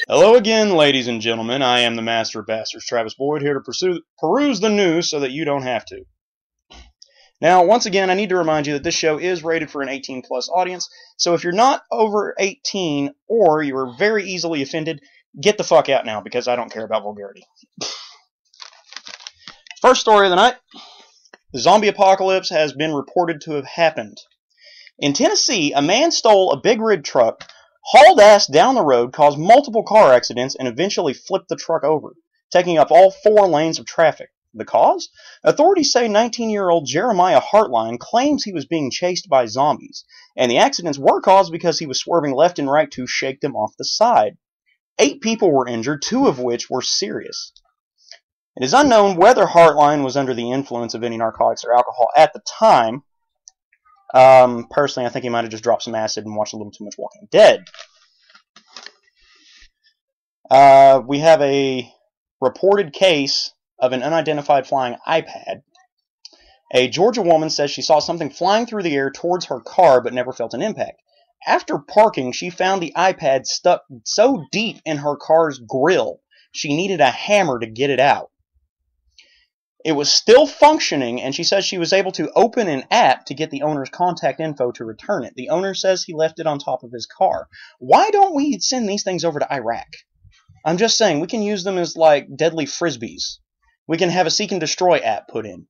Hello again, ladies and gentlemen. I am the Master of Bastards, Travis Boyd, here to peruse the news so that you don't have to. Now, once again, I need to remind you that this show is rated for an 18-plus audience, so if you're not over 18 or you're very easily offended, get the fuck out now, because I don't care about vulgarity. First story of the night. The zombie apocalypse has been reported to have happened. In Tennessee, a man stole a big rig truck, hauled ass down the road, caused multiple car accidents, and eventually flipped the truck over, taking up all 4 lanes of traffic. The cause? Authorities say 19-year-old Jeremiah Hartline claims he was being chased by zombies, and the accidents were caused because he was swerving left and right to shake them off the side. 8 people were injured, 2 of which were serious. It is unknown whether Hartline was under the influence of any narcotics or alcohol at the time. Personally, I think he might have just dropped some acid and watched a little too much Walking Dead. We have a reported case of an unidentified flying iPad. A Georgia woman says she saw something flying through the air towards her car but never felt an impact. After parking, she found the iPad stuck so deep in her car's grill, she needed a hammer to get it out. It was still functioning, and she says she was able to open an app to get the owner's contact info to return it. The owner says he left it on top of his car. Why don't we send these things over to Iraq? I'm just saying, we can use them as, like, deadly frisbees. We can have a seek and destroy app put in.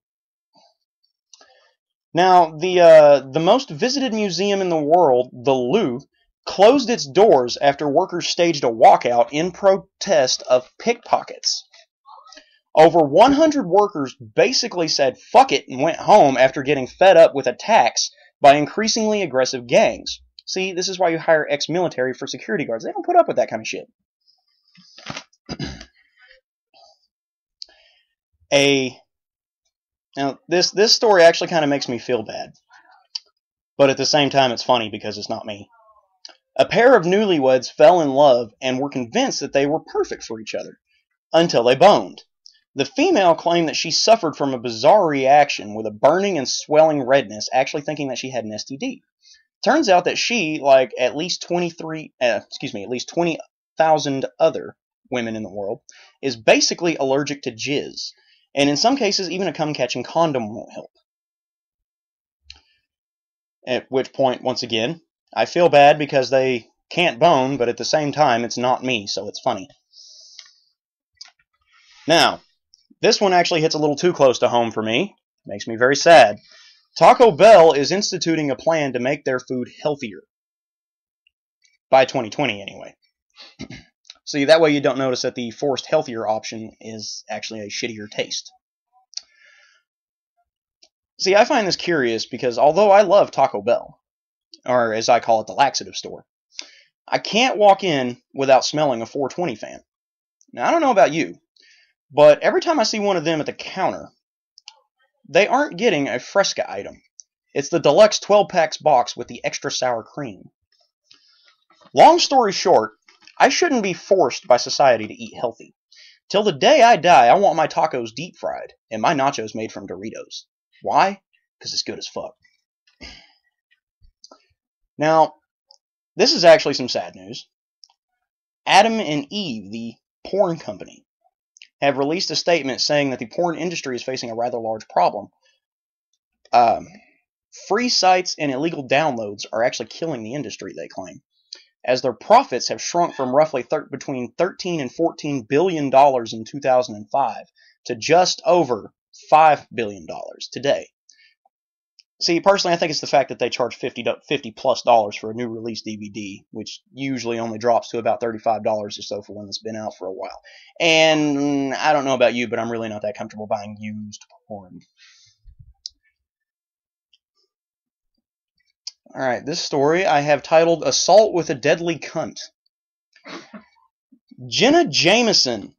Now, the most visited museum in the world, the Louvre, closed its doors after workers staged a walkout in protest of pickpockets. Over 100 workers basically said fuck it and went home after getting fed up with attacks by increasingly aggressive gangs. See, this is why you hire ex-military for security guards. They don't put up with that kind of shit. Now, this story actually kind of makes me feel bad. But at the same time, it's funny because it's not me. A pair of newlyweds fell in love and were convinced that they were perfect for each other. Until they boned. The female claimed that she suffered from a bizarre reaction with a burning and swelling redness, actually thinking that she had an STD. Turns out that she, like at least 20,000 other women in the world, is basically allergic to jizz. And in some cases, even a cum-catching condom won't help. At which point, once again, I feel bad because they can't bone, but at the same time, it's not me, so it's funny. Now, this one actually hits a little too close to home for me. Makes me very sad. Taco Bell is instituting a plan to make their food healthier. By 2020, anyway. See, that way you don't notice that the forced healthier option is actually a shittier taste. See, I find this curious because although I love Taco Bell, or as I call it, the laxative store, I can't walk in without smelling a 420 fan. Now, I don't know about you, but every time I see one of them at the counter, they aren't getting a Fresca item. It's the deluxe 12-packs box with the extra sour cream. Long story short, I shouldn't be forced by society to eat healthy. Till the day I die, I want my tacos deep fried and my nachos made from Doritos. Why? Because it's good as fuck. Now, this is actually some sad news. Adam and Eve, the porn company, have released a statement saying that the porn industry is facing a rather large problem. Free sites and illegal downloads are actually killing the industry, they claim, as their profits have shrunk from roughly between $13 and $14 billion in 2005 to just over $5 billion today. See, personally, I think it's the fact that they charge $50+ for a new release DVD, which usually only drops to about $35 or so for one that's been out for a while. And I don't know about you, but I'm really not that comfortable buying used porn. Alright, this story I have titled Assault with a Deadly Cunt. Jenna Jameson,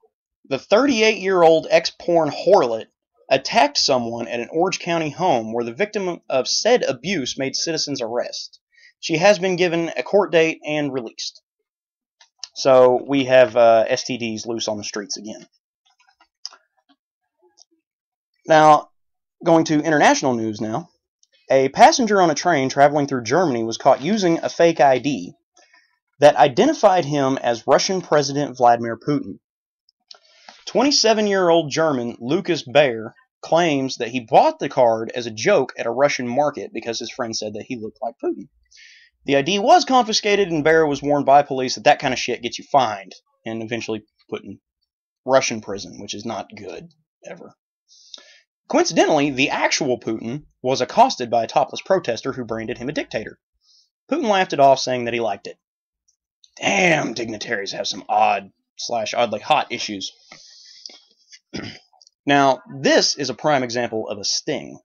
the 38-year-old ex-porn harlot, attacked someone at an Orange County home where the victim of said abuse made citizens arrest. She has been given a court date and released. So we have STDs loose on the streets again. Now, going to international news now. A passenger on a train traveling through Germany was caught using a fake ID. that identified him as Russian President Vladimir Putin. 27-year-old German Lucas Baer claims that he bought the card as a joke at a Russian market because his friend said that he looked like Putin. The ID was confiscated, and Baer was warned by police that kind of shit gets you fined and eventually put in Russian prison, which is not good, ever. Coincidentally, the actual Putin was accosted by a topless protester who branded him a dictator. Putin laughed it off, saying that he liked it. Damn, dignitaries have some oddly hot issues. Now, this is a prime example of a sting.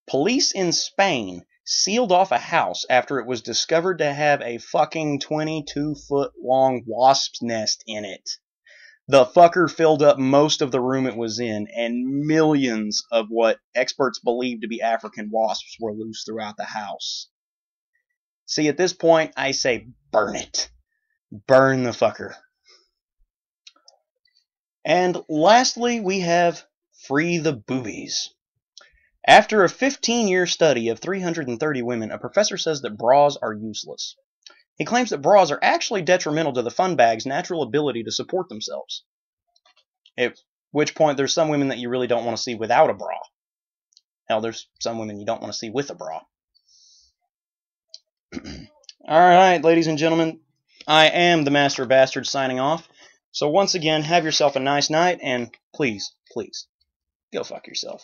Police in Spain sealed off a house after it was discovered to have a fucking 22-foot-long wasp's nest in it. The fucker filled up most of the room it was in, and millions of what experts believe to be African wasps were loose throughout the house. See, at this point, I say burn it. Burn the fucker. And lastly, we have Free the Boobies. After a 15-year study of 330 women, a professor says that bras are useless. He claims that bras are actually detrimental to the fun bag's natural ability to support themselves. At which point, there's some women that you really don't want to see without a bra. Hell, there's some women you don't want to see with a bra. Alright, ladies and gentlemen, I am the Master of Bastards signing off. So once again, have yourself a nice night, and please, please, go fuck yourself.